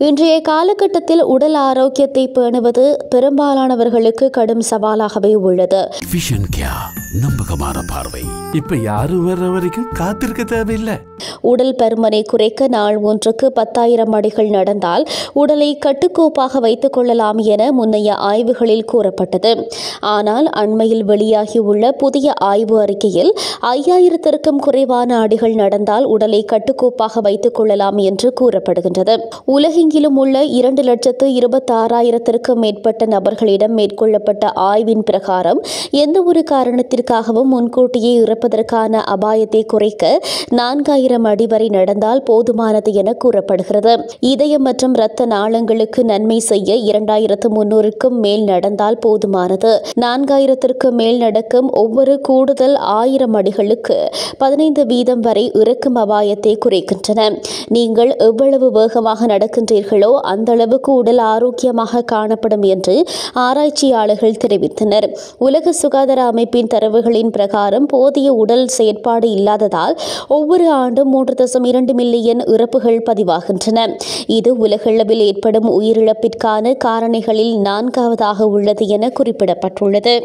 இன்றைய காலகட்டத்தில் உடல் ஆரோக்கியத்தை பேணுவது பெரும்பாலானவர்களுக்கு கடும் சவாலாகவே உள்ளது. நம்பகமான பார்வை. இப்ப யாரும் வர்ற வரைக்கும் காத்திருக்க தேவையில்லை. உடல் பருமனை குறைக்க நாள் ஒன்றுக்கு 10,000 அடிகள் நடந்தால் உடலை கட்டுக்கோப்பாக வைத்துக் கொள்ளலாம் என முன்னைய ஆய்வுகளில் கூறப்பட்டது. ஆனால் அண்மையில் வெளியாகியுள்ள புதிய ஆய்வு அறிக்கையில் 5,000க்கும் குறைவான அடிகள் நடந்தால் உடலை கட்டுக்கோப்பாக வைத்துக் கொள்ளலாம் என்று கூறப்படுகின்றது. உலகெங்கிலும் உள்ள 2,26,000க்கும் மேற்பட்ட நபர்களிடம் மேற்கொள்ளப்பட்ட ஆய்வின் பிரகாரம் எந்த ஒரு காரணத்திற்காகவும் முன்கூட்டியே இறப்பதற்கான அபாயத்தை குறைக்க 4,000 அடி வரை நடந்தால் போதுமானது என கூறப்படுகிறது. இதயம் மற்றும் இரத்த நாளங்களுக்கு நன்மை செய்ய 2,300க்கும் மேல் நடந்தால் போதுமானது. 4,000க்கும் மேல் நடக்கும் ஒவ்வொரு கூடுதல் 1,000 அடிகளுக்கு 15% வரை இறக்கும் அபாயத்தை குறைக்கின்றன. நீங்கள் எவ்வளவு வேகமாக நடக்கின்றீர்களோ அந்த அளவுக்கு உடல் ஆரோக்கியமாக காணப்படும் என்று ஆராய்ச்சியாளர்கள் தெரிவித்தனர். உலக சுகாதார அமைப்பின் தரவுகளின் பிரகாரம் போதிய உடல் செயற்பாடு இல்லாததால் ஒவ்வொரு ஆண்டும் 3.2 மில்லியன் இறப்புகள் பதிவாகின்றன. இது உலகளவில் ஏற்படும் உயிரிழப்பிற்கான காரணிகளில் 4வது உள்ளது என குறிப்பிடப்பட்டுள்ளது.